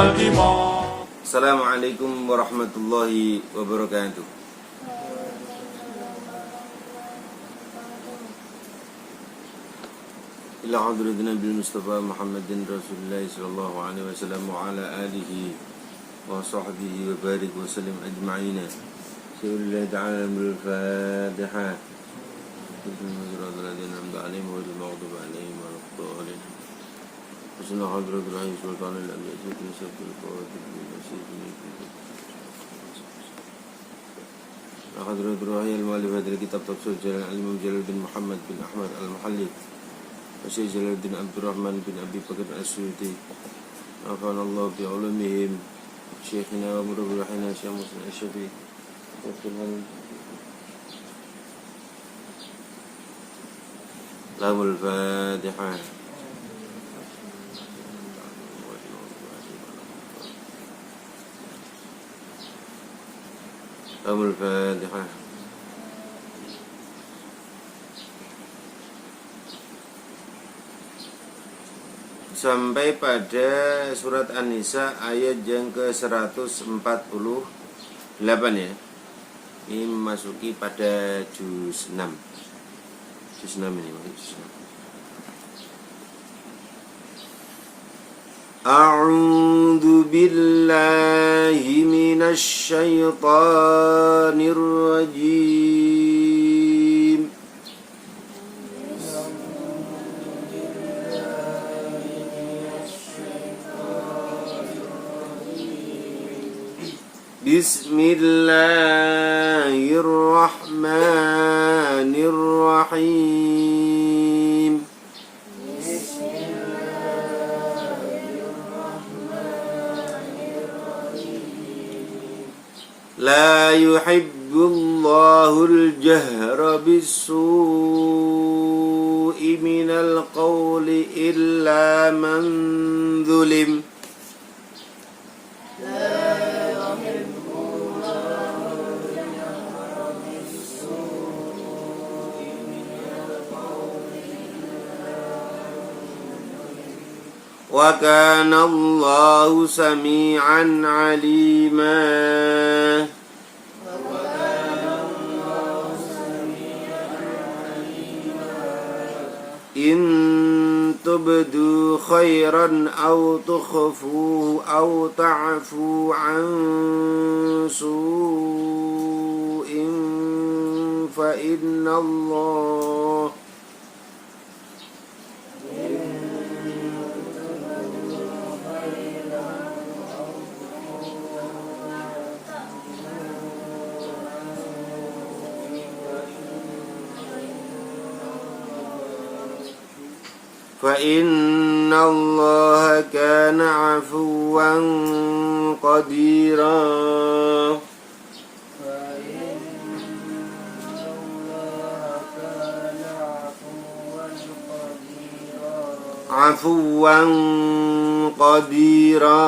الإمام. Assalamualaikum warahmatullahi wabarakatuh. Ila hadratin Nabi Mustafa Muhammadin Rasulullah sallallahu alaihi wasallam wa ala alihi wa sahbihi wa barik wa sallim ajma'ina. Bismillah ta'ala bil Fatiha. Bismillahirrahmanirrahim. Alhamdulillahi rabbil alamin warahmatullahi Bismillah hadratul sultanul anbiya sabbil qawatil Hadratul Rahiyal Mu'allif hadil kitab tafsir Jalal Al-Imam Jalaluddin Muhammad bin Ahmad Al-Muhalli Syekh Jalaluddin Abdurrahman bin Abi Bakr As-Suyuti Afanallahu bi'ulumihim Syekhina wa murabirahina Syekh Muslim Asyafi Lahumul Fatihah. Al-Fatihah. Sampai pada surat An-Nisa ayat yang ke-148 ya. Ini memasuki pada juz 6. Juz 6 ini, juz 6. A'udzu billahi minasy syaithanir rajim. Bismillahirrahmanirrahim. La yuhibbullahu al-jahra bis-su'i minal qawli illa man zulim. Wa kana Allahu sami'an 'alima. In tubdu khairan aw tukhfuhu aw ta'fu 'an su'in fa inna Allah فإن الله كان عفوا قديرا عفوا قديرا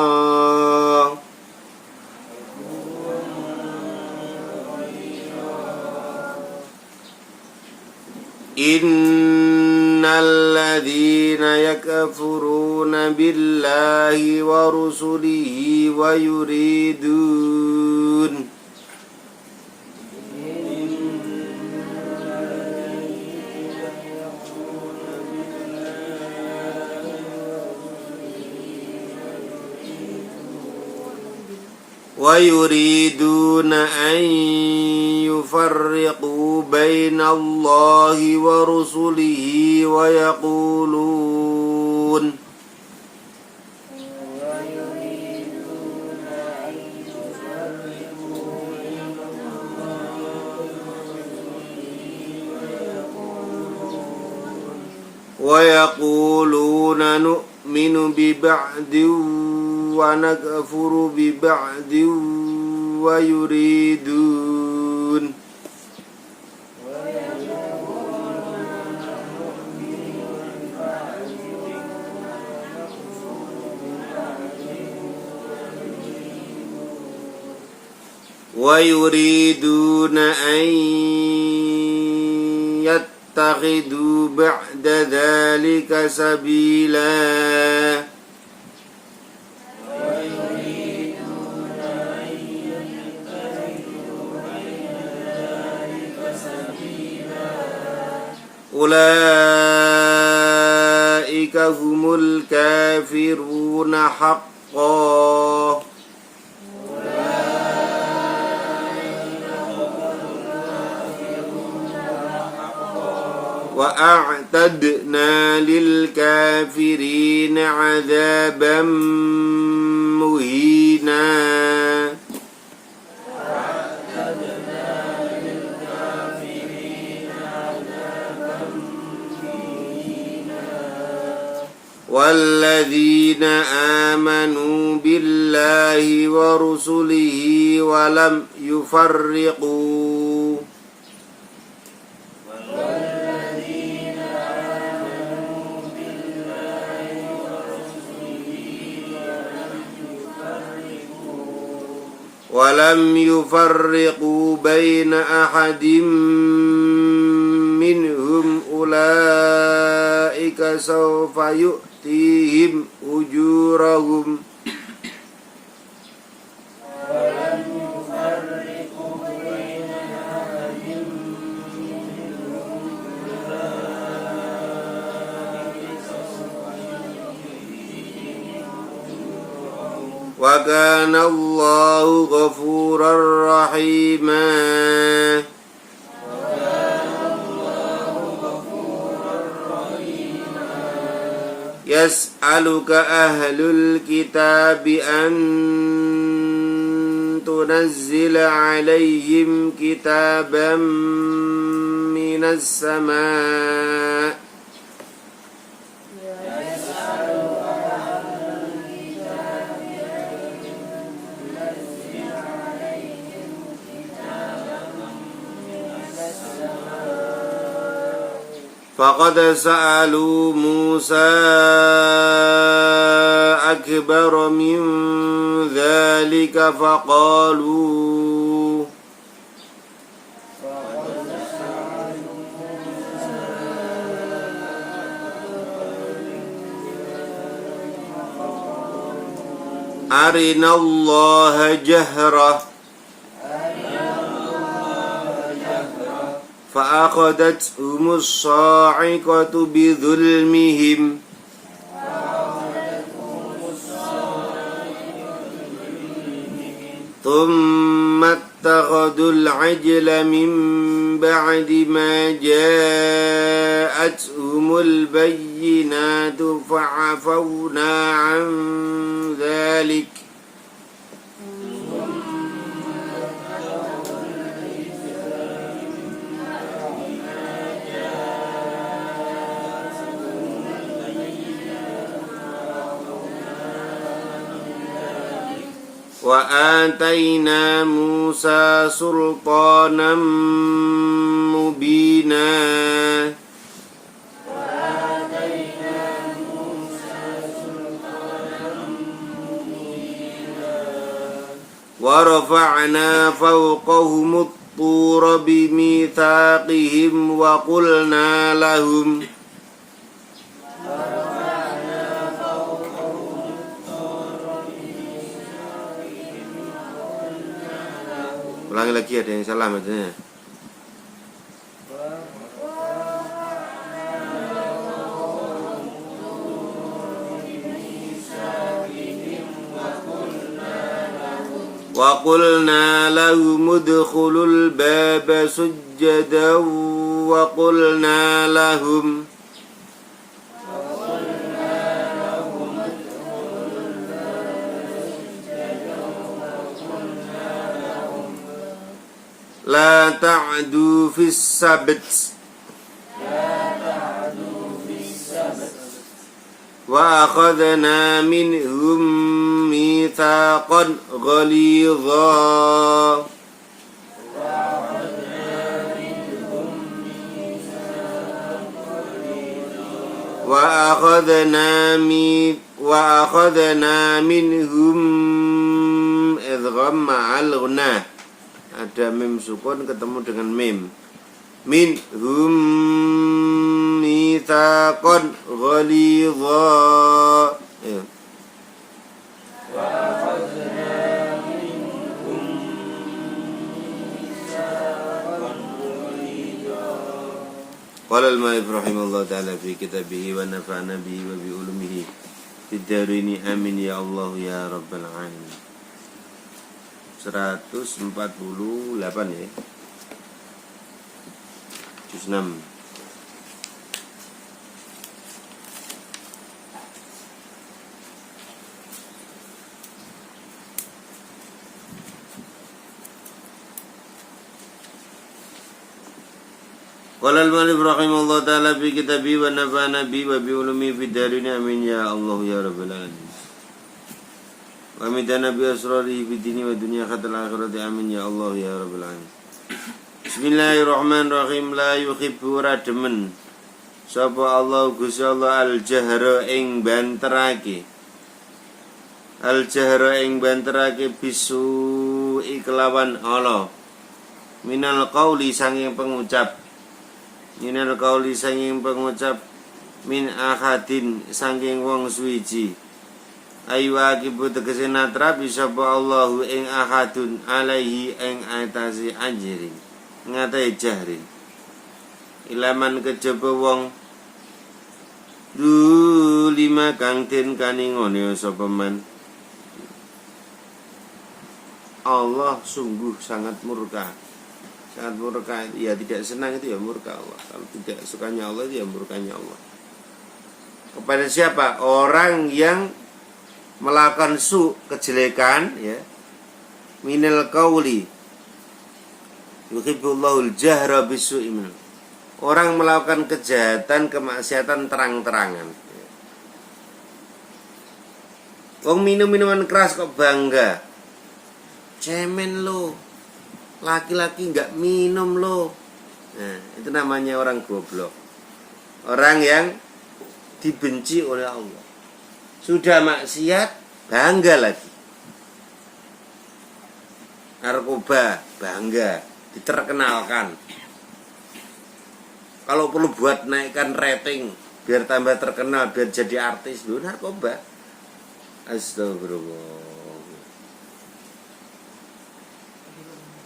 الذين يكفرون بالله ورسله ويريدون أن يفرقوا بين الله ورسله ويقولون نؤمن ببعض ونكفر ببعض ويريدون أن يتخذوا بعد ذلك سبيلا ulaika humul kafiruna haqqan. Wa a'tadna lil kafirina 'adzaban muhina. Walladzina amanu billahi wa rusulihi wa lam yufarriqu. Walam yufarriqu baina ahadin minhum ulaika sawfa yu'tihim ujurahum. Wa kana Allahu ghafurar rahima. Yas'aluka ahlul kitabi an tunazzila 'alaihim kitaban minas sama'. Faqad sa'alu Musa akbar min dzalika faqalu arinallaha jahrah فأخذتهم الصاعقة بظلمهم ثم اتخذوا العجل من بعد ما جاءتهم البينات فعفونا عن ذلك wa ataina Musa sultanan mubina. Wa rafa'na fawqahum at-tura bimitsaqihim wa qulna lahum ulangi lagi, ada yang salah macamnya. Wa qulna lahum udkhulul baba sujjadan wa qulna lahum la ta'du fis sabt wa akhadna minhum mitsaqan ghalidha wa akhadna minhum idgham ma'al ghunnah. Ada mim sukun ketemu dengan mim. Minhum mitsaqan ghalidha. Ya. Qala al-mu'allif rahimahullah ta'ala fi kitabih wa nafa'ana bihi wa bi ulumihi fid darini amin ya Allah ya rabbal alamin. 148 ya. Juz 6. Qala al-mu'allif rahimahullah ta'ala fi kitabih wa nafa'ana bihi wa bi ulumihi fid darini amin ya Allah ya rabbal alamin. Wa midana bi asrarihi fid dini wa dunya khatal akhirati amin ya Allah ya rabbal alamin. Bismillahirrahmanirrahim. La yuhibbu rademen sapa Allah Gusti Allah al-jahra ing banterake. Al-jahra ing banterake bisu iklawan Allah. Minal qauli sanging pengucap. Minal qauli sanging pengucap min ahadin sanging wong suwiji. Ayu akibu tegese natrapi sapa Allahu ing ahadun alaihi ing atase anjirin ngatai jahrin ilaman kejaba wong lima kang den kaningone sapa man. Allah sungguh sangat murka. Sangat murka, ya tidak senang itu ya murka Allah. Kalau tidak sukanya Allah itu ya murkanya Allah. Kepada siapa? Orang yang melakukan kejelekan ya. Minal qauli yuhibbullahul jahra bisu'i. Orang melakukan kejahatan, kemaksiatan terang-terangan. Wong minum-minuman keras kok bangga. Cemen lo. Laki-laki enggak minum lo. Nah, itu namanya orang goblok. Orang yang dibenci oleh Allah. Sudah maksiat, bangga lagi. Narkoba, bangga, diterkenalkan. Kalau perlu buat naikkan rating, biar tambah terkenal, biar jadi artis, lu narkoba. Astagfirullah.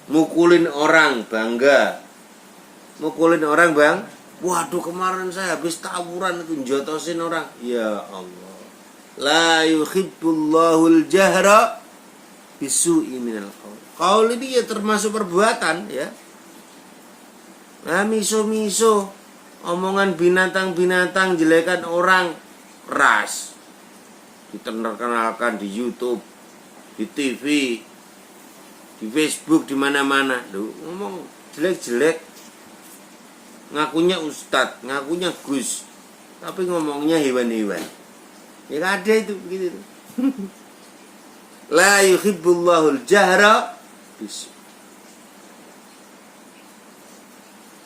Mukulin orang, bangga. Mukulin orang, bang. Waduh, kemarin saya habis tawuran itu jotosin orang. Ya Allah. La yuhibbullahul jahra bisu'i minal qaul. Qaul ini ya termasuk perbuatan ya. Nah, miso-miso, omongan binatang-binatang, jelekan orang, keras. Diterkenalkan di YouTube, di TV, di Facebook, di mana-mana. Loh, ngomong jelek-jelek. Ngakunya ustadz, ngakunya gus, tapi ngomongnya hewan-hewan. Ya ada itu begitu. La yuhibbullahul jahra bis.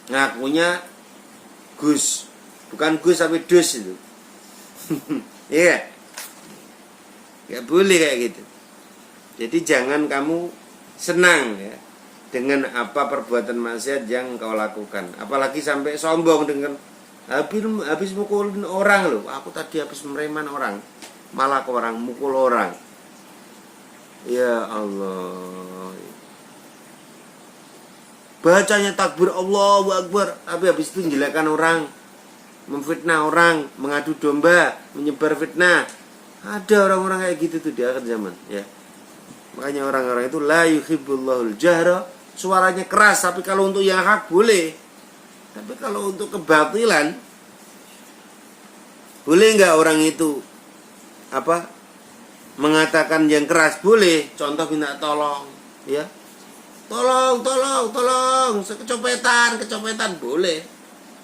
Ngakunya gus, bukan gus tapi dus itu. Iya. Gak boleh kayak gitu. Jadi jangan kamu senang ya dengan apa perbuatan maksiat yang kau lakukan. Apalagi sampai sombong dengan habis mukulin orang loh. Aku tadi habis mereman orang, malah ke orang mukul orang. Ya Allah. Bacanya takbir Allahu Akbar, tapi habis itu menjelekan orang, memfitnah orang, mengadu domba, menyebar fitnah. Ada orang-orang kayak gitu tuh di akhir zaman ya. Makanya orang-orang itu la yuhibbullahul jahra, suaranya keras, tapi kalau untuk yang hak boleh. Tapi kalau untuk kebatilan, boleh nggak orang itu mengatakan yang keras? Boleh. Contoh minta tolong, ya, tolong, kecopetan, boleh.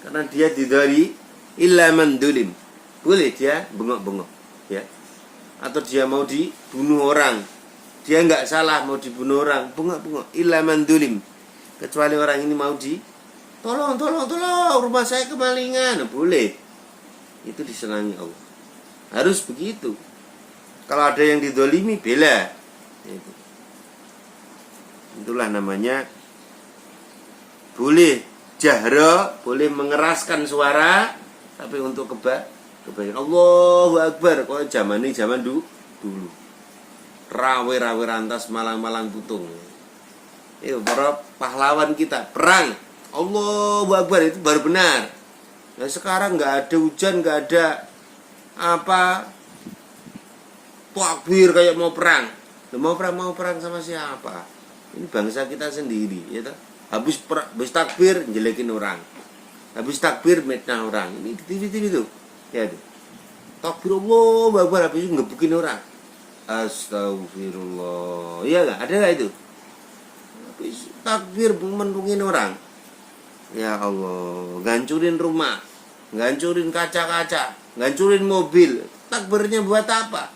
Karena dia didari illa man dulim, boleh dia bengok-bengok, ya. Atau dia mau dibunuh orang, dia nggak salah mau dibunuh orang, bengok-bengok illa man dulim, kecuali orang ini mau tolong, rumah saya kemalingan, boleh. Itu disenangi Allah. Harus begitu. Kalau ada yang didolimi, bela. Itulah namanya boleh jahra, boleh mengeraskan suara, tapi untuk kebaikan. Allahu Akbar. Kalau zaman dulu. Rawe rantas, malang putung. Itu para pahlawan kita perang. Allahu Akbar itu baru benar. Nah, sekarang nggak ada hujan, nggak ada apa takbir kayak mau perang. Mau perang sama siapa? Ini bangsa kita sendiri, ya toh. Habis takbir jelekin orang. Habis takbir mitnah orang. Ini di TV tuh. Ya tuh. Takbir Allah Akbar, habis itu ngebukin orang. Astagfirullah. Iya enggak? Ada enggak itu? Habis takbir menungguin orang. Ya Allah, ngancurin rumah, ngancurin kaca-kaca, ngancurin mobil. Takbirnya buat apa?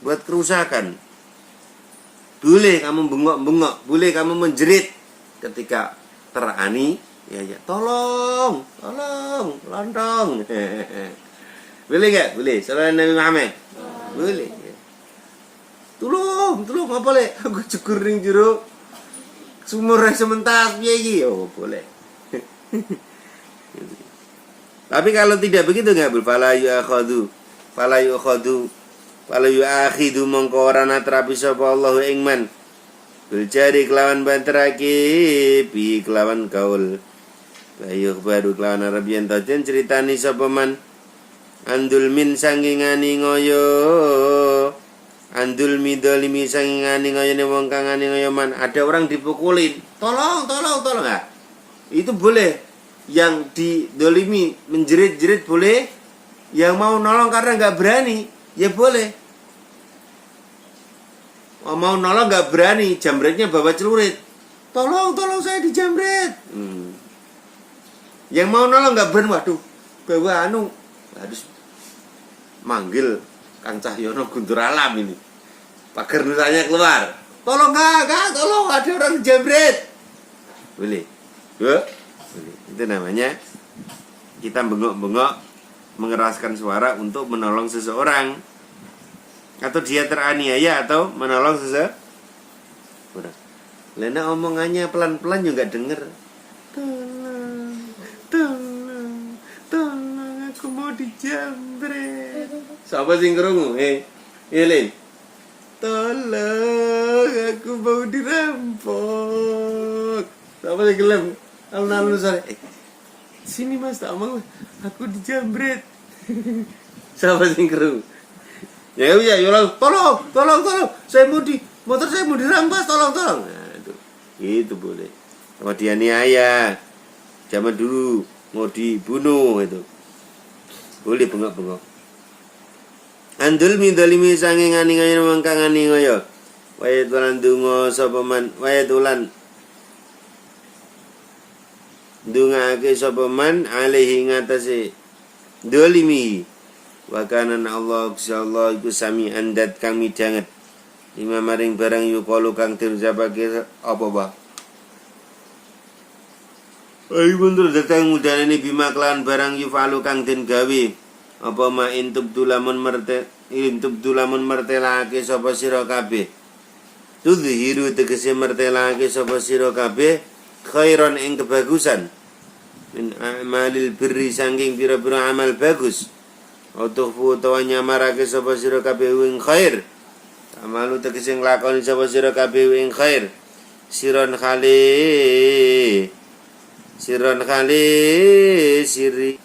Buat kerusakan. Boleh kamu bengok-bengok, boleh kamu menjerit ketika terani, ya tolong, lontong. Boleh enggak? Boleh. Salam Nabi Muhammad. Boleh. Tolong apa le? Aku cukur ring jero sumur sementar piye iki? Oh, boleh. Tapi kalau tidak begitu enggak bul fala yu'akhidu mongko ora natrapi sapa Allahu ing man bil jari kelawan banterake bi kelawan kaul bayuh baru kelawan arabian tajen ceritani sapa man andul min sangingani ngoyo andul midolimi sangingani ngoyo ne wong kang ngani ngoyo man. Ada orang dipukulin, tolong enggak? Itu boleh. Yang didolimi menjerit-jerit boleh. Yang mau nolong karena enggak berani, ya boleh. Mau nolong enggak berani, jambretnya bawa celurit. Tolong saya dijambret. Yang mau nolong enggak berani, waduh, bawa harus manggil Kang Cahyono Guntur Alam ini. Pagar nusanya keluar. Tolong tolong ada orang jambret. Boleh. Boleh. Itu namanya kita bengok-bengok mengeraskan suara untuk menolong seseorang. Atau dia teraniaya atau menolong seseorang. Lena omongannya pelan-pelan juga denger. Tolong aku mau dijambret. Siapa sing krungu? Lin. Tolong aku mau dirampok. Siapa sing gelem? Alun-alun sore. Sini Mas, tak mau aku dijambret. Siapa sing krungu? Ya, tolong. Saya motor saya mau dirampas, tolong. Nah, itu boleh. Sama dia niaya. Zaman dulu mau dibunuh itu. Boleh bengok-bengok. Andul midalimi sanging ngani ngoyo mangkang ngani ngoyo. Wayatulan dungo sapa man, wayatulan dungake sapa man alaihi ngatasi dolimi. Wa kana Allah insyaallah iku sami andat kang midanget. Lima maring barang yukalu kang dirjabake apa ba? Ai mundur datang mudane bima kelan barang yufalu kang den gawe. Apa ma intub dulamun mertelake sapa sira kabeh. Tudhiru tegese mertelake sapa sira kabeh khairan ing kebagusan. Min a'malil birri saking pira-pira amal bagus. Utuhfu utawa nyamarake sapa sira kabeh ing khair. Amalu tegese nglakoni sapa sira kabeh ing khair. Siron khali siri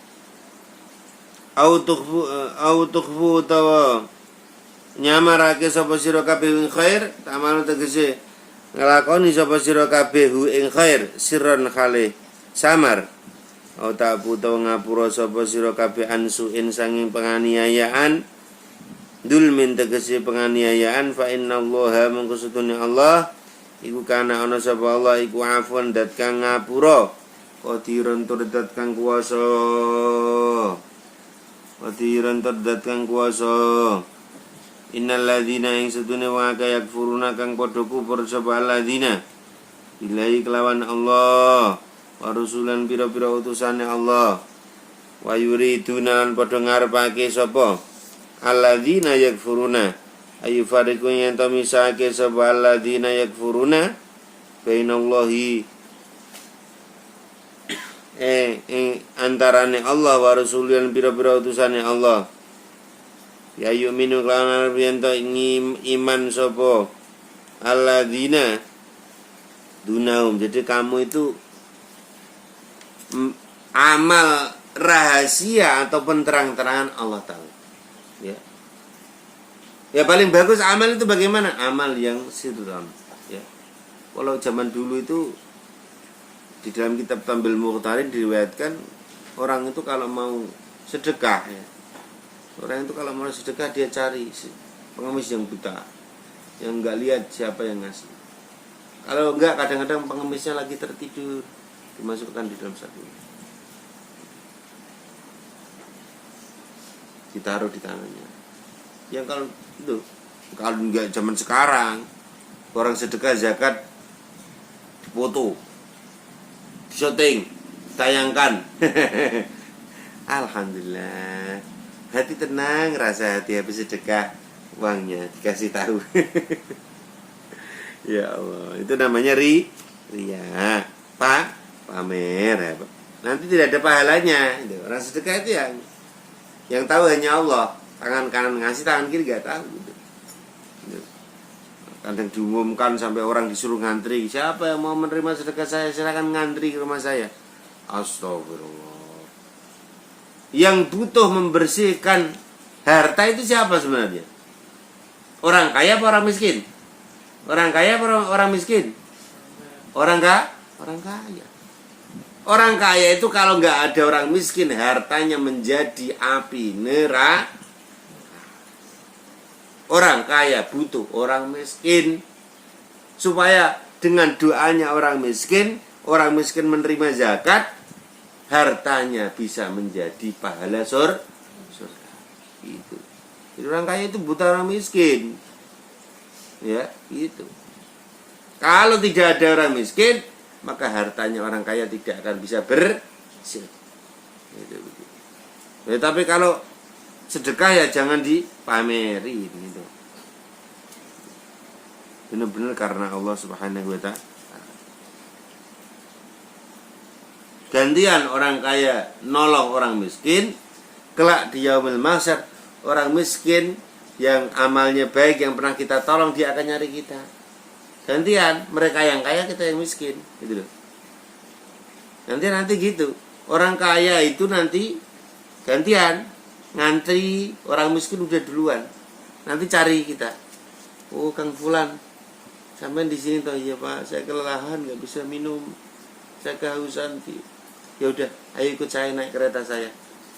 au tukhfu utawa nyamarake sapa sira kabeh ing khair. Amalu tegese nglakoni sapa sira kabeh ing khair. Siron khali samar. Au ta'bu utawa ngapura sapa sira kabeh ansuin sanging penganiayaan. Dulmin tegese penganiayaan. Fa innallaha mongko setune Allah iku kana ana sapa Allah iku afwan dat kang ngapura qadiran tur dat kang kuwasa. Qadiran tur dat kang kuwasa. Innal ladzina ing setune wa yakfuruna kang padha kufur sapa alladzina billahi kelawan Allah wa rusulan pira-pira utusane Allah wa yuriduna lan padha ngarepake sapa alladzina yakfuruna ayu fariqu yen to misake sapa alladzina yakfuruna bainallahi antarane Allah wa rasulan pira-pira utusane Allah. Ya yu'minu kelawan yen to iman sapa alladzina dunahum. Jadi kamu itu amal rahasia ataupun terang-terangan Allah tahu. Ya. Ya paling bagus amal itu bagaimana? Amal yang sirran. Ya. Kalau zaman dulu itu di dalam kitab Tambil Mukhtarin diriwayatkan orang itu kalau mau sedekah ya. Orang itu kalau mau sedekah dia cari pengemis yang buta, yang enggak lihat siapa yang ngasih. Kalau enggak kadang-kadang pengemisnya lagi tertidur, dimasukkan di dalam saku. Ditaruh di tangannya. Yang kalau enggak zaman sekarang, orang sedekah zakat foto, syuting, tayangkan. Alhamdulillah, hati tenang, rasa hati habis sedekah, uangnya dikasih tahu. Ya Allah, itu namanya ria, pamer ya, Pak. Nanti tidak ada pahalanya. Orang sedekah itu yang tahu hanya Allah. Tangan kanan ngasih, tangan kiri gak tahu gitu. Kadang diumumkan sampai orang disuruh ngantri. Siapa yang mau menerima sedekah saya, silakan ngantri ke rumah saya. Astagfirullah. Yang butuh membersihkan harta itu siapa sebenarnya? Orang kaya apa orang miskin? Orang kaya apa orang miskin? Orang kaya. Orang kaya itu kalau nggak ada orang miskin, hartanya menjadi api neraka. Orang kaya butuh orang miskin supaya dengan doanya orang miskin menerima zakat, hartanya bisa menjadi pahala surga. Itu. Jadi orang kaya itu butuh orang miskin. Ya, itu. Kalau tidak ada orang miskin, maka hartanya orang kaya tidak akan bisa bersih. Ya, tapi kalau sedekah ya jangan dipamerin gitu. Benar-benar karena Allah Subhanahu wa ta'ala. Gantian orang kaya nolong orang miskin, kelak di yaumil mahsyar orang miskin yang amalnya baik yang pernah kita tolong dia akan nyari kita. Gantian mereka yang kaya, kita yang miskin, gitu loh. Nanti gitu. Orang kaya itu nanti gantian ngantri, orang miskin udah duluan. Nanti cari kita. Oh, Kang Fulan, sampai di sini toh. Iya Pak, saya kelelahan nggak bisa minum, saya kehausan. Ya udah, ayo ikut saya naik kereta saya.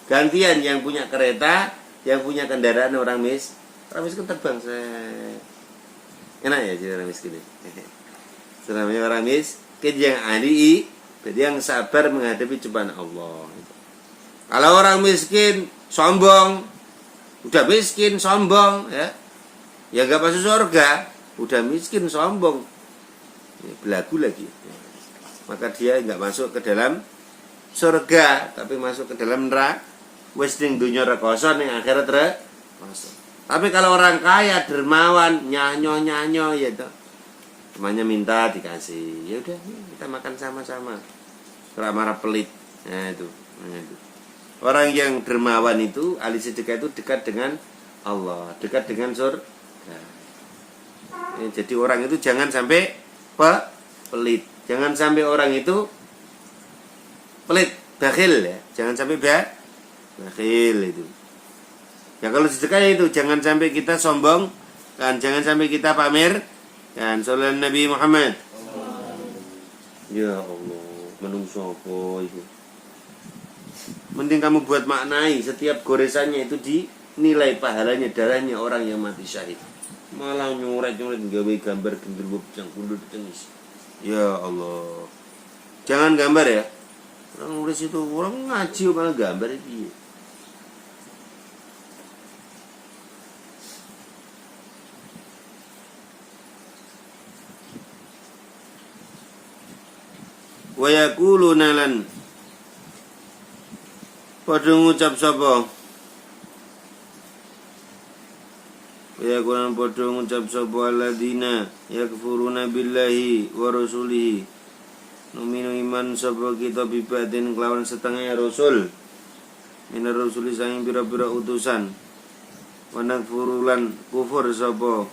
Gantian yang punya kereta, yang punya kendaraan orang miskin terbang. Saya enak ya jadi orang miskin. Namanya orang miskin yang ahli, jadi yang sabar menghadapi cobaan Allah. Kalau orang miskin sombong, udah miskin sombong, ya gak masuk surga. Udah miskin sombong, belagu lagi, maka dia nggak masuk ke dalam surga, tapi masuk ke dalam neraka. Wis ning dunya rekoso, ning akhirat rekoso. Tapi kalau orang kaya dermawan, nyanyo ya itu, temannya minta dikasih, ya udah kita makan sama-sama. Ora marah pelit. Nah itu. Orang yang dermawan itu, ahli sedekah itu dekat dengan Allah, dekat dengan surga. Ya, jadi orang itu jangan sampai pelit. Jangan sampai orang itu pelit, bakhil ya. Jangan sampai bakhil itu. Ya kalau sedekah itu jangan sampai kita sombong, kan jangan sampai kita pamer, kan sallallahu Nabi Muhammad. Ya Allah, menungso apa itu. Mending kamu buat maknai setiap goresannya itu dinilai pahalanya, darahnya orang yang mati syahid. Malah nyuret-nyuret gawe gambar genderuwo yang kudu ditengis. Ya Allah. Jangan gambar ya. Orang nulis itu orang ngaji malah gambar iki. Wa yaquluna lan padha ngucap sapa? Ya Quran padha ngucap sapa alladzina yakfuruna billahi wa rasulihi. Numinu iman sapa kita bibadin kelawan setengah rasul. Minar rasuli sanging pira-pira utusan. Wa nakfurulan kufur sapa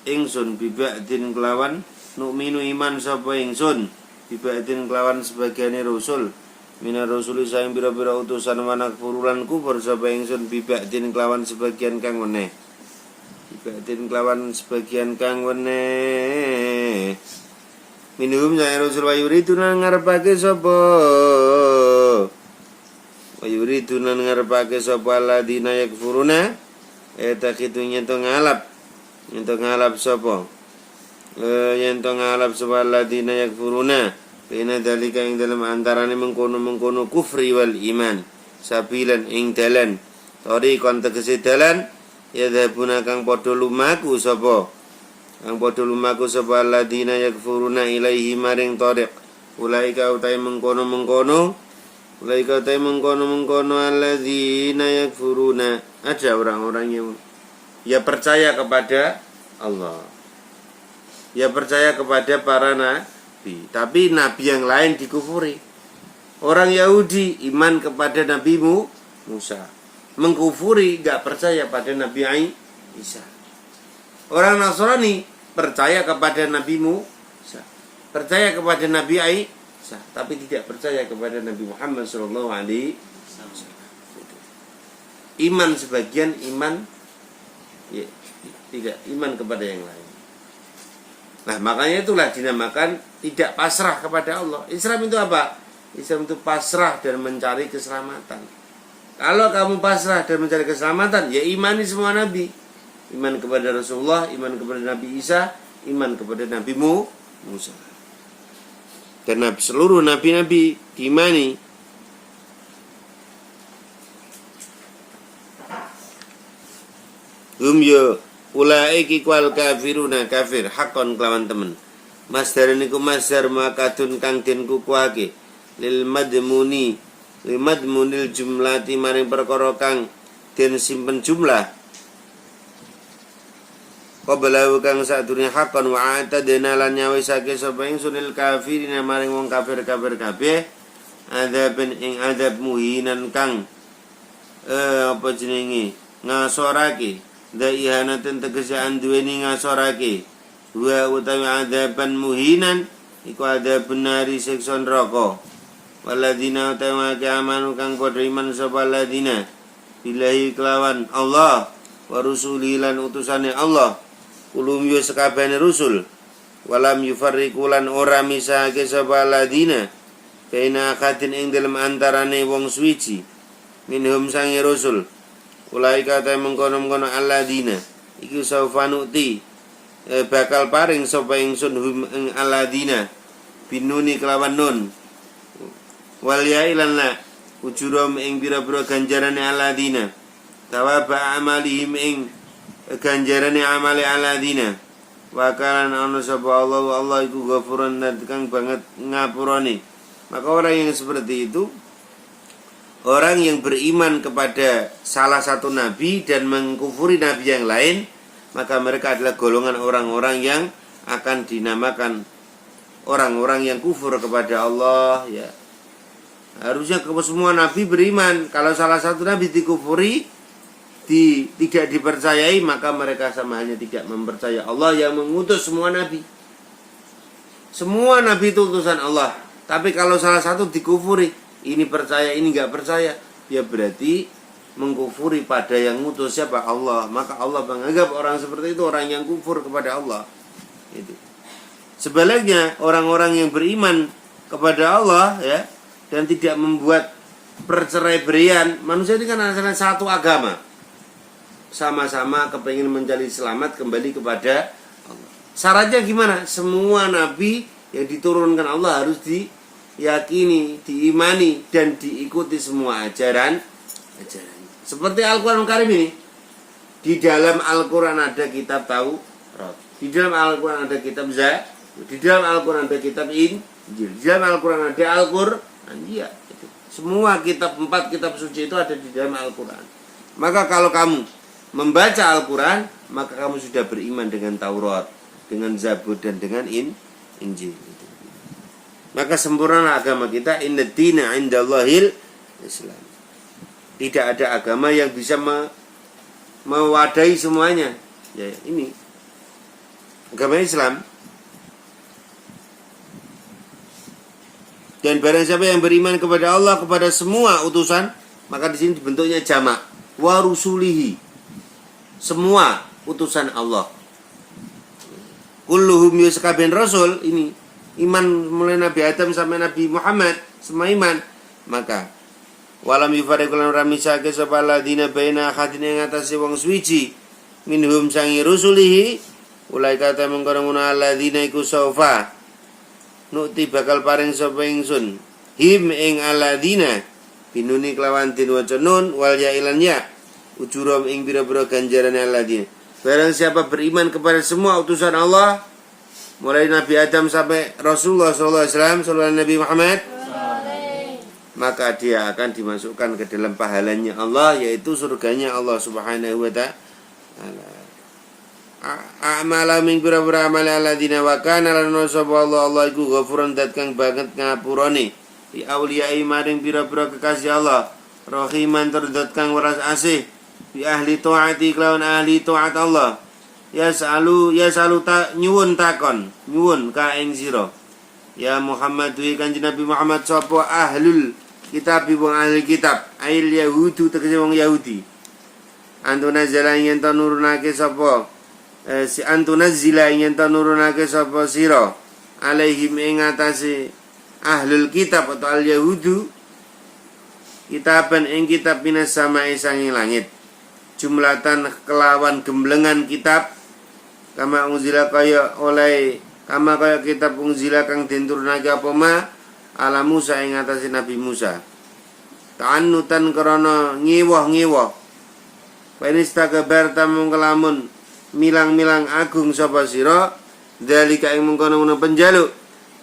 ingsun bibadin kelawan numinu iman sapa ingsun bibadin kelawan sebagiane rasul. minar rasuli sayang bira-bira utusan wanak furulan kufur sapa ingsun bibadin kelawan sebagian kang weneh. Bibadin kelawan sebagian kang weneh. Minhum sayang rasul wa yuriduna ngarepake sapa. Wa yuriduna ngarepake sapa alladzina yakfuruna eta kitu nyentuh ngalap sapa. Nyentuh ngalap sapa alladzina yakfuruna. Ina dalika ing dalam antarane mengkono-mengkono kufri wal iman sabilan ing dalan tariqan tegese dalan ya dhabuna kang padha lumaku sapa alladzina yakfuruna ilaihi maring tariq ulaika utai mengkono-mengkono alladzina yakfuruna ada orang-orang yang ya percaya kepada Allah ya percaya kepada para tapi nabi yang lain dikufuri. Orang Yahudi iman kepada Nabi Musa, mengkufuri, gak percaya pada Nabi Isa. Orang Nasrani percaya kepada Nabi Musa, percaya kepada Nabi Isa, tapi tidak percaya kepada Nabi Muhammad SAW. Iman sebagian, iman ya, tidak iman kepada yang lain. Nah makanya itulah dinamakan tidak pasrah kepada Allah. Islam itu apa? Islam itu pasrah dan mencari keselamatan. Kalau kamu pasrah dan mencari keselamatan, ya imani semua nabi. Iman kepada Rasulullah, iman kepada Nabi Isa, iman kepada Nabi Musa. Dan seluruh nabi-nabi diimani. Ulaiki kual kafiruna kafir hakon kelawan temen. Masdar niku masdar makadun kang den kukuhake lil madmunil jumlati maring perkara kang den simpen jumlah. Qabla kang sadurunge hakon wa atadena lan nyawisake sapa ingsunil kafirina maring wong kafir-kafir kabeh adzab ing adzab muhinan kang apa jenenge ngasorake daihanatan tegese anduweni ngasorake wa utawi adzaban muhinan iku adzabun nari siksa neraka waladina utawi amanu kang padha iman sapa ladina billahi kelawan Allah wa rusuli lan utusane Allah ulum yo sekabehane rusul walam yufarriqu lan ora misahake sapa ladina kaina akadin ing dalem antarane wong suci minhum sange rusul ulaika ta mengkono-mengkono alladzina iki saufanuti bakal paring sapa ingsun hum ing alladzina binuni kelawan nun wal ya ilan la ujurum ing pira-pira ganjarane alladzina tawaba amalihim ing ganjarane amale alladzina wa kana ana sapa Allah iku ghafurun kang banget ngapurane. Maka orang yang seperti itu orang yang beriman kepada salah satu nabi dan mengkufuri nabi yang lain, maka mereka adalah golongan orang-orang yang akan dinamakan orang-orang yang kufur kepada Allah ya. Harusnya semua nabi beriman. Kalau salah satu nabi dikufuri, tidak dipercayai, maka mereka sama halnya tidak mempercayai Allah yang mengutus semua nabi. Semua nabi itu utusan Allah. Tapi kalau salah satu dikufuri, ini percaya, ini enggak percaya, ya berarti mengkufuri pada yang ngutus siapa? Allah. Maka Allah menganggap orang seperti itu orang yang kufur kepada Allah. Itu. Sebaliknya orang-orang yang beriman kepada Allah ya dan tidak membuat perceraian, manusia ini kan adalah satu agama. Sama-sama kepingin mencari selamat kembali kepada Allah. Syaratnya gimana? Semua nabi yang diturunkan Allah harus diyakini, diimani dan diikuti semua ajaran. Seperti Al-Qur'an Karim ini. Di dalam Al-Qur'an ada kitab Taurat. Di dalam Al-Qur'an ada kitab Zabur. Di dalam Al-Qur'an ada kitab Injil. Di dalam Al-Qur'an ada Al-Qur'an. Ya, itu. Semua kitab 4 kitab suci itu ada di dalam Al-Qur'an. Maka kalau kamu membaca Al-Qur'an, maka kamu sudah beriman dengan Taurat, dengan Zabur dan dengan Injil. Maka sempurna agama kita, inna dina indallahil Islam. Tidak ada agama yang bisa mewadahi semuanya. Ya, ini agama Islam. Dan barang siapa yang beriman kepada Allah, kepada semua utusan, maka di sini dibentuknya jamak. Wa rusulihi. Semua utusan Allah. Kulluhum yusakaben rasul, ini iman mulai Nabi Adam sampai Nabi Muhammad, semua iman. Maka walam yufariqulan ramisake sapa ladina baina hadin ing atase wong suwiji minhum sangi rusulihi ulai kata mengkono-kono alladzina iku saufa nukti bakal paring sapa ingsun him ing alladzina binuni kelawan tin waca nun wal ya ilan ya ujurum ing bira-bira ganjaran alladzina. Barang siapa beriman kepada semua utusan Allah mulai Nabi Adam sampai Rasulullah sallallahu alaihi wasallam sallallahu Nabi Muhammad, maka dia akan dimasukkan ke dalam pahalanya Allah, yaitu surganya Allah Subhanahu wa ta'ala. A'mala min pira-pira amal alladzina wa kana lan sapa Allah iku ghafuran dat kang banget ngapurane li auliyai maring pira-pira kekasih Allah, rahiman tur dat kang weras asih bi ahli taati kelawan ahli taat Allah. Yasalu ta nyuwun takon nyuwun ka ing sira ya Muhammad wi kanjeng Nabi Muhammad sapa ahlul kitab wong ahli kitab ail yahudu tegese wong Yahudi antuna zala yen ta nurunake sapa si antuna zila yen ta nurunake sapa sira alaihim ing atase ahlul kitab atau al yahudu kitaban ing kitab minas samae sange langit jumlatan kelawan gemblengan kitab kama unzila kaya oleh kama kaya kitab unzila kang den turunake apa ma ala Musa ing atase Nabi Musa ta'annutan krana ngewoh-ngewoh penista kabar tamung kelamun milang-milang agung sapa sira dalika ing mengkono-kono penjaluk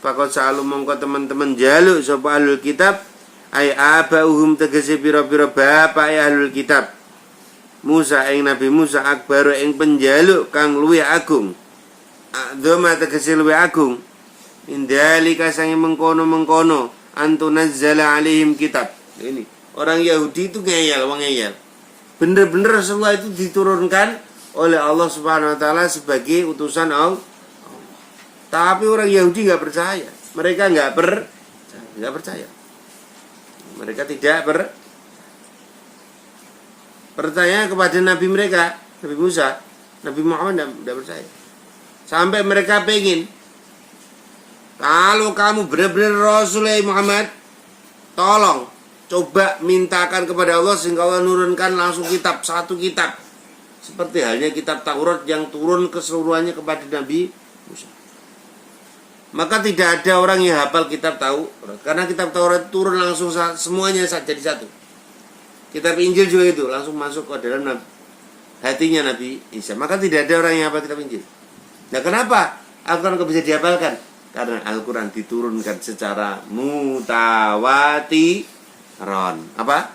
pakot salu mongko teman-teman jaluk sapa ahlul kitab ay abauhum tegese pira-pira bapak ahlul kitab Musa ing Nabi Musa akbar ing penjaluk kang luwih agung adzama tegese luwih agung indalika sange mengkono-mengkono antunazzala alaihim kitab. Ini orang Yahudi itu ngeyel, wong ngeyel. Bener-bener Rasulullah itu diturunkan oleh Allah Subhanahu wa taala sebagai utusan Allah. Tapi orang Yahudi enggak percaya. Mereka enggak percaya. Mereka tidak percaya kepada nabi mereka, Nabi Musa, Nabi Muhammad tidak percaya. Sampai mereka pengen, kalau kamu benar-benar Rasul Muhammad, tolong coba mintakan kepada Allah sehingga Allah nurunkan langsung kitab, satu kitab. Seperti halnya kitab Taurat yang turun keseluruhannya kepada Nabi Musa. Maka tidak ada orang yang hafal kitab Taurat, karena kitab Taurat turun langsung semuanya jadi satu. Kitab Injil juga itu langsung masuk ke dalam hatinya Nabi Isa. Maka tidak ada orang yang hafal kitab Injil. Nah, kenapa Al-Quran bisa dihafalkan? Karena Al-Quran diturunkan secara mutawatiron. Apa?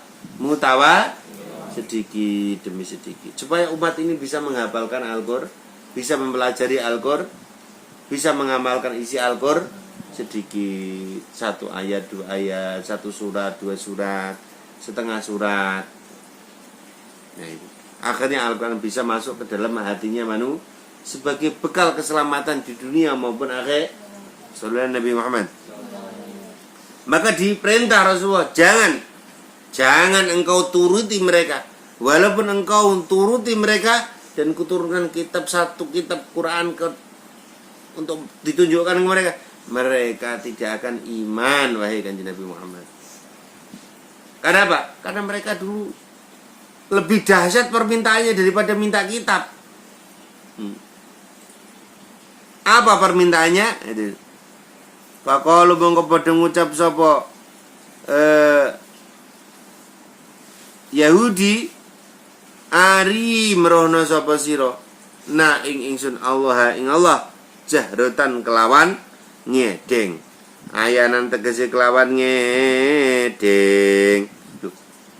Sedikit demi sedikit. Supaya umat ini bisa menghafalkan Al-Quran, bisa mempelajari Al-Quran, bisa mengamalkan isi Al-Quran sedikit. Satu ayat, dua ayat, satu surat, dua surat, setengah surat. Nah, itu. Akhirnya Al-Quran bisa masuk ke dalam hatinya manusia sebagai bekal keselamatan di dunia maupun akhir. Sallallahu Nabi Muhammad. Maka diperintah Rasulullah, jangan engkau turuti mereka. Walaupun engkau turuti mereka dan kuturunkan satu kitab Quran untuk ditunjukkan ke mereka tidak akan iman wahai kanjeng Nabi Muhammad. Karena apa? Karena mereka dulu lebih dahsyat permintaannya daripada minta kitab. Apa permintaannya? Itu. Faqalu mongko padha ngucap sapa Yahudi ari merohna sapa sira na ing ingsun Allah ing Allah jahratan kelawan ngedeng. Ayanan tegese kelawan ngedeng.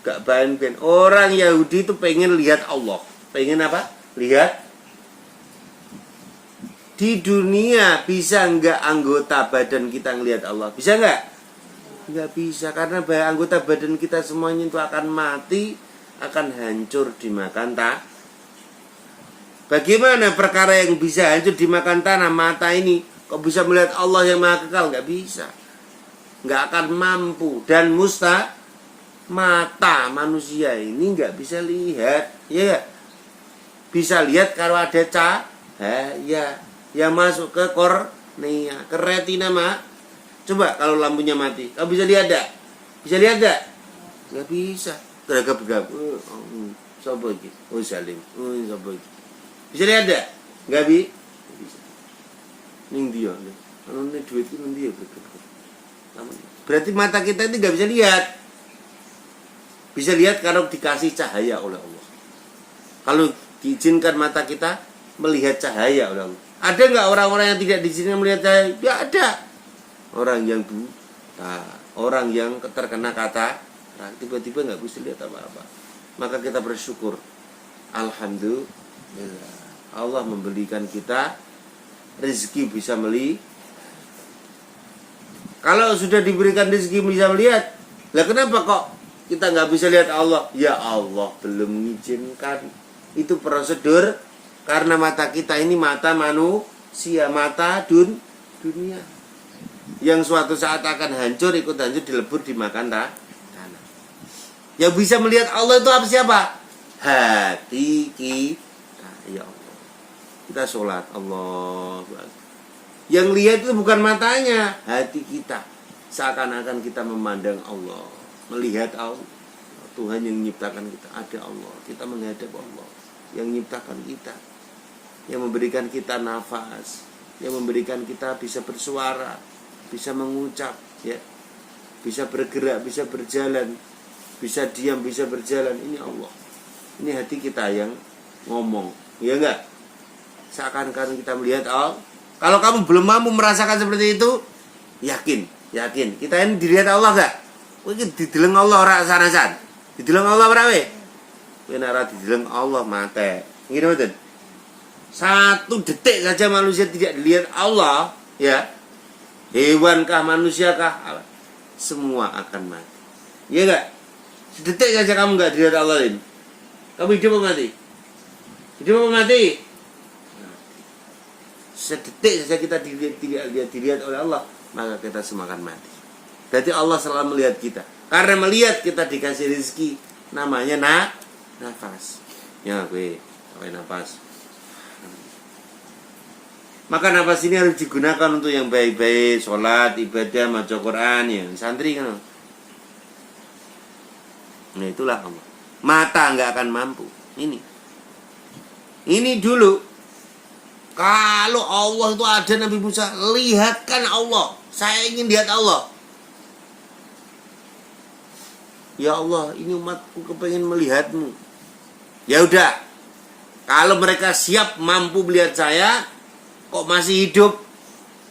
Gak ben orang Yahudi itu pengen lihat Allah. Pengen apa? Lihat di dunia. Bisa enggak anggota badan kita ngelihat Allah? Bisa enggak? Enggak bisa, karena anggota badan kita semuanya itu akan mati, akan hancur dimakan tanah. Bagaimana perkara yang bisa hancur dimakan tanah? Mata ini kok bisa melihat Allah yang maha kekal? Enggak bisa. nggak akan mampu. Dan mata manusia ini nggak bisa lihat, ya gak? Bisa lihat kalau ada cahaya yang masuk ke kornea, ke retina, mak. Coba kalau lampunya mati, kamu bisa lihat gak? Bisa lihat gak? Nggak bisa. Geragap-geragap. Sopo iki? Oh Salim. Oh sopo iki? Bisa lihat gak? Nggak bisa. Ning dia. Kalau ini duit itu dia. Berarti mata kita ini nggak bisa lihat. Bisa lihat kalau dikasih cahaya oleh Allah. Kalau diizinkan mata kita melihat cahaya oleh Allah. Ada nggak orang-orang yang tidak diizinkan melihat cahaya? Ya ada. Orang yang buta, orang yang terkena kata, tiba-tiba nggak bisa lihat apa-apa. Maka kita bersyukur. Alhamdulillah. Allah memberikan kita rezeki bisa melihat. Kalau sudah diberikan rezeki bisa melihat, lah kenapa kok kita nggak bisa lihat Allah? Ya Allah belum mengizinkan. Itu prosedur karena mata kita ini mata manusia, mata dunia yang suatu saat akan hancur, ikut hancur, dilebur, dimakan tanah. Yang bisa melihat Allah itu apa, siapa? Hati kita. Ya Allah, kita sholat Allah. Yang lihat itu bukan matanya, hati kita. Seakan-akan kita memandang Allah, melihat Allah. Tuhan yang menciptakan kita, ada Allah. Kita menghadap Allah yang menciptakan kita, yang memberikan kita nafas, yang memberikan kita bisa bersuara, bisa mengucap, ya, bisa bergerak, bisa berjalan, bisa diam, bisa berjalan. Ini Allah. Ini hati kita yang ngomong, ya enggak? Seakan-akan kita melihat Allah. Kalau kamu belum mampu merasakan seperti itu, yakin. Kita ini dilihat Allah enggak? Ini dideleng Allah ora sanasan. Dideleng Allah ora we? Yen ora dideleng Allah mate. Ngene mboten? 1 detik saja manusia tidak dilihat Allah, ya. Hewankah, manusiakah, semua akan mati. Iya enggak? Sedetik saja kamu enggak dilihat Allah ini. Kamu hidup apa mati? Hidup apa mati? Sedetik saja kita dilihat oleh Allah, maka kita semua akan mati. Berarti Allah selalu melihat kita. Karena melihat kita dikasih rezeki, namanya nafas. Ya gue, nafas. Maka nafas ini harus digunakan untuk yang baik-baik, sholat, ibadah, maca Quran, ya santri kan. Nah itulah Allah. Mata nggak akan mampu. Ini dulu. Kalau Allah itu ada, Nabi Musa, lihatkan Allah. Saya ingin lihat Allah. Ya Allah, ini umatku kepengen melihatmu. Ya udah. Kalau mereka siap mampu melihat saya, kok masih hidup,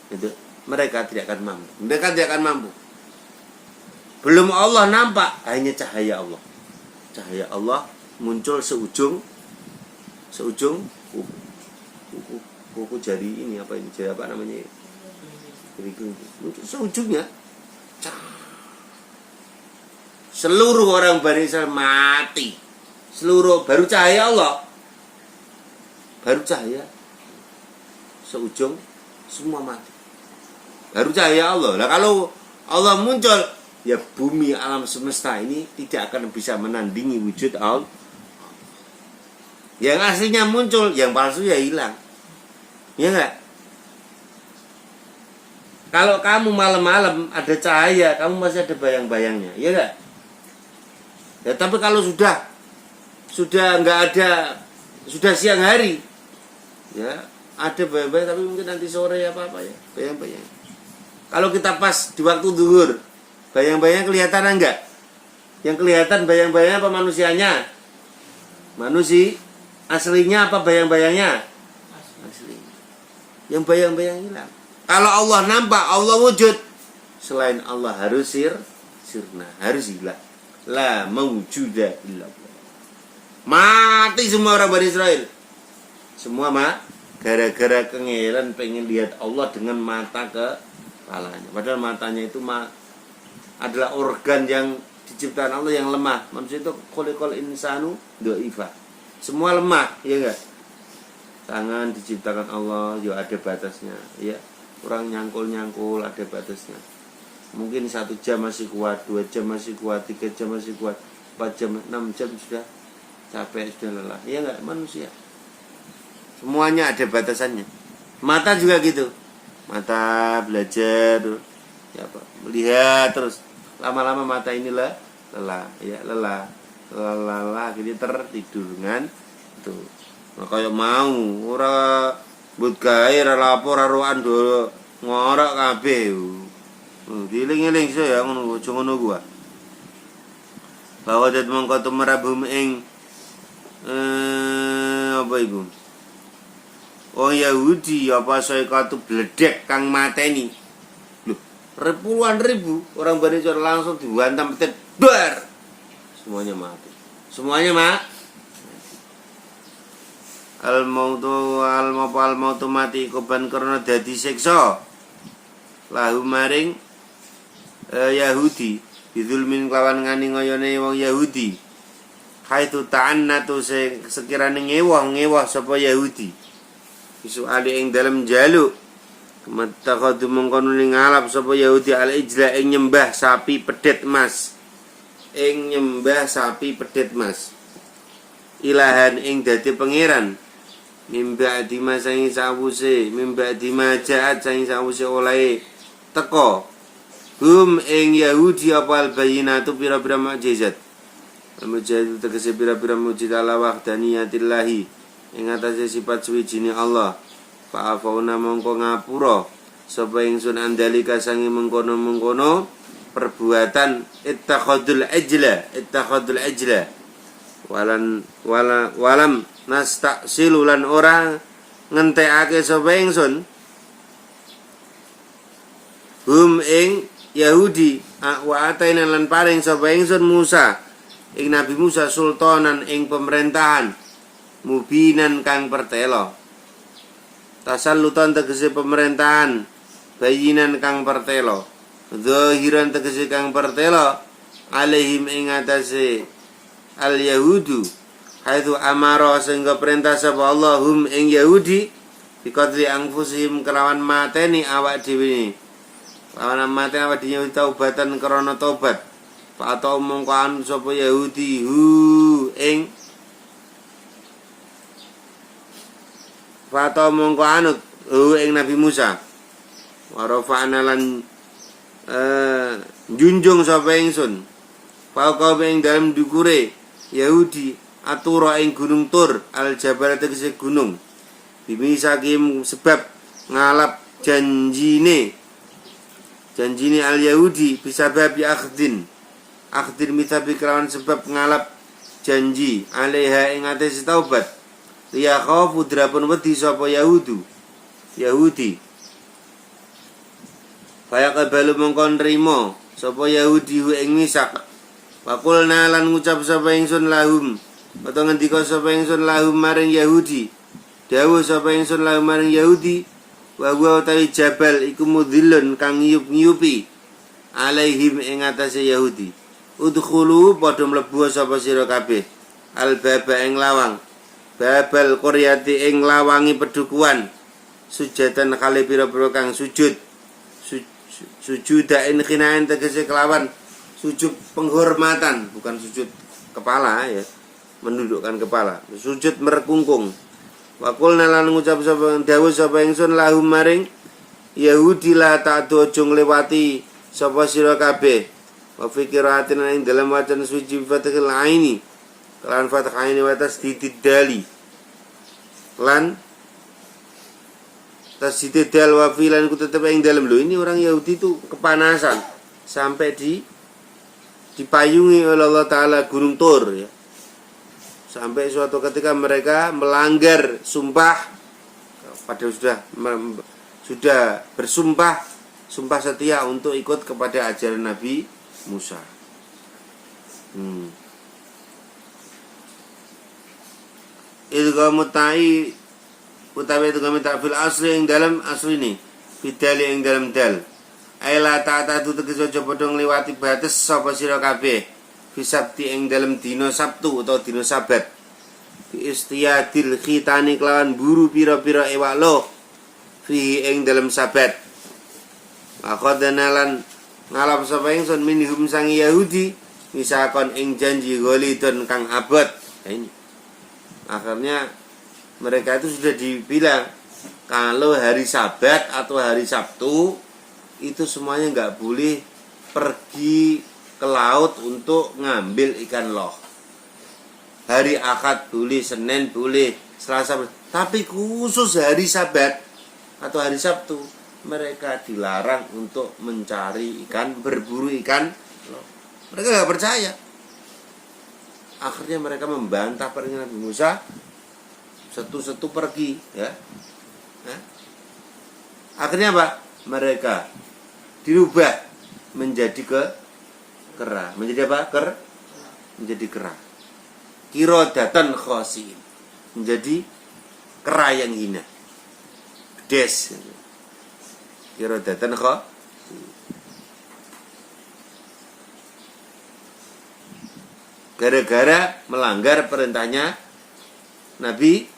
itu mereka tidak akan mampu. Mereka tidak akan mampu. Belum Allah nampak, hanya cahaya Allah. Cahaya Allah muncul seujung kuku jari ini, apa ini, jari apa namanya? Muncul seujungnya. Seluruh orang Bani Israil mati. Seluruh, baru cahaya Allah. Baru cahaya seujung semua mati. Baru cahaya Allah. Nah kalau Allah muncul, ya bumi alam semesta ini tidak akan bisa menandingi wujud Allah. Yang aslinya muncul, yang palsu ya hilang. Ya enggak? Kalau kamu malam-malam ada cahaya, kamu masih ada bayang-bayangnya, ya enggak? Ya tapi kalau sudah enggak ada, sudah siang hari, ya ada bayang-bayang, tapi mungkin nanti sore apa-apa ya, bayang-bayang. Kalau kita pas di waktu zuhur, bayang-bayangnya kelihatan enggak? Yang kelihatan bayang-bayangnya apa manusianya? Manusia aslinya apa bayang-bayangnya? Asli. Yang bayang-bayang hilang. Kalau Allah nampak, Allah wujud, selain Allah harus sirna, harus hilang. La mawjuda illallah. Mati semua orang Bani Israil. Semua gara-gara kengelan pengen lihat Allah dengan mata kepalanya. Padahal matanya itu adalah organ yang diciptakan Allah yang lemah. Manusia itu khuliqal insanu dhaifah. Semua lemah, ya enggak? Tangan diciptakan Allah, ya ada batasnya, ya. Orang nyangkul-nyangkul ada batasnya. Mungkin 1 jam masih kuat, 2 jam masih kuat, 3 jam masih kuat, 4 jam, 6 jam sudah capek, sudah lelah. Iya enggak? Manusia semuanya ada batasannya. Mata juga gitu. Mata belajar ya apa? Melihat terus. Lama-lama mata ini lelah, ya lelah akhirnya tertidur kan. Tuh. Nah, kayak mau ora but gawe ora lapor ora roan do ngorok kabeh. Dieling-eling saya ngono aja ngono gua. Bahwa dat mongko tumrabum ing apa iku? Oh Yahudi apa saikatu bledek kang mateni. Loh, puluhan ribu orang Bani Israil langsung dihantam petir dar. Semuanya mati. Semuanya al mautu mati koban karena dadi siksa. Lahu maring Yahudi bidulmin kelawan ngani ngoyone wong Yahudi. Haitu ta'annatu sekirane ngewoh sapa Yahudi. Isu ali ing dalam jaluk kematakadu mengkono ngalap sapa Yahudi al ijla ing nyembah sapi pedet emas. Ing nyembah sapi pedet emas. Ilahan ing dadi pangeran. Mimba di masangi sawuse, mimba di majaat sangi sawuse oleh teko. Ing Yahudi apal bayinatu pira-pira mukjizat. Mukjizat tegese pira-pira mukjizat ala wahdaniyatillah. Ing atase sifat suwijine Allah. Fa'afauna mongko ngapura sapa ingsun andalika sangi mengkono-mengkono perbuatan ittakhadul ajla walam nastasilu lan ora ngentekake sapa ingsun ing Yahudi wa ataina lan paring sapa ingsun Musa ing Nabi Musa sultanan ing pemerintahan mubinan kang pertelo tasallutan tegese pemerintahan bayinan kang pertelo zahiran tegese kang pertelo alaihim ing atase al yahudu haitsu amara sehingga perintah sapa Allahum ing Yahudi biqadri anfusihim kelawan mateni awak dhewe lawan mateni awak dhewe taubatan krana tobat fa ta mongko anu sapa Yahudi ing Fato mongko anut ing Nabi Musa. Wa rafa'na lan junjung sapa ingsun. Fauqa ing dalem dukure Yahudi atura ing gunung Tur al jabal tegese gunung. Bimisakim sebab ngalap janjine al Yahudi bisa babi akhdin mitabi kelawan sebab ngalap janji alaiha ing atase taubat. Ya khafu drapun wedi sapa Yahudi kaya kabalu mongkon rimo sapa Yahudi ing misak Waqulna lan ngucap sapa ingsun lahum utawa ngendika sapa ingsun lahum maring Yahudi dawuh sapa ingsun lahum maring Yahudi wa huwa utawi jabal iku mudhillun kang ngiyup-ngiyupi alaihim ing atase Yahudi udkhulu padha mlebu sapa sira kabeh albaba ing lawang babal qaryati ing lawangi pedukuan sujatan kali pira-pira kang sujud sujuda in khinain tegese kelawan sujud penghormatan bukan sujud kepala ya menundukkan kepala sujud merkungkung wa qulna lan ngucap sapa dawuh sapa ingsun lahum maring Yahudi la ta'du aja ngliwati sapa sira kabeh wa fikiratin ing dalam wacan suci fathil aini lan fathah aini wa tasdidid lan tasdidid wa filan ku tetep ing dalam lho ini orang Yahudi itu kepanasan sampai dipayungi oleh Allah Ta'ala Gunung Tur ya. Sampai suatu ketika mereka melanggar sumpah pada sudah bersumpah sumpah setia untuk ikut kepada ajaran Nabi Musa. Idgham mutai utawi idgham ta'fil asli ing dalam asli ini bidali ing dalam dal aila ta'atu tegese aja padha ngliwati batas sapa sira kabeh bisabti ing dalam dina Sabtu utawa dina Sabat bi istiyadil khitani kelawan buru pira-pira ewak lo fi ing dalam Sabat akhadana lan ngalap sapa ingsun minhum sang Yahudi misakon ing janji ghalidun kang abot. Nah, ini akhirnya mereka itu sudah dibilang kalau hari Sabat atau hari Sabtu itu semuanya nggak boleh pergi ke laut untuk ngambil ikan loh. Hari Ahad boleh, Senin boleh, Selasa boleh. Tapi khusus hari Sabat atau hari Sabtu mereka dilarang untuk mencari ikan, berburu ikan loh. Mereka nggak percaya. Akhirnya mereka membantah peringanan Nabi Musa. Satu-satu pergi, ya. Nah, akhirnya apa? Mereka dirubah menjadi kera. Menjadi apa? Menjadi kera. Kirodatan khosin. Menjadi kera yang hina. Des. Kirodatan khosin. Gara-gara melanggar perintahnya Nabi.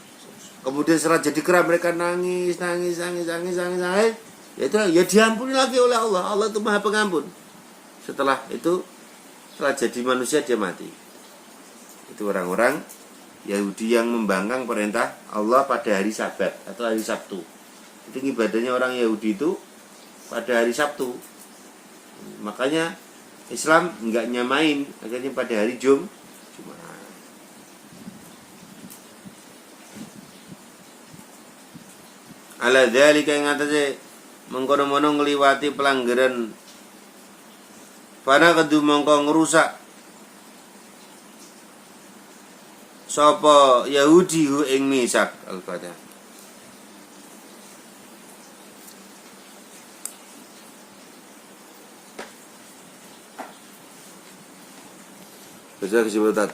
Kemudian setelah jadi kera mereka nangis. Ya diampuni lagi oleh Allah. Allah itu Maha Pengampun. Setelah itu, setelah jadi manusia dia mati. Itu orang-orang Yahudi yang membangkang perintah Allah pada hari Sabat atau hari Sabtu. Itu ibadahnya orang Yahudi itu pada hari Sabtu. Makanya Islam enggak nyamain akhirnya pada hari Jumat. Ala dzalika ing atase mengkono-mono ngliwati pelanggaran para kedu mongko ngrusak sapa Yahudi hu ing misak. Al-Fatihah. Bisa kesimpulan.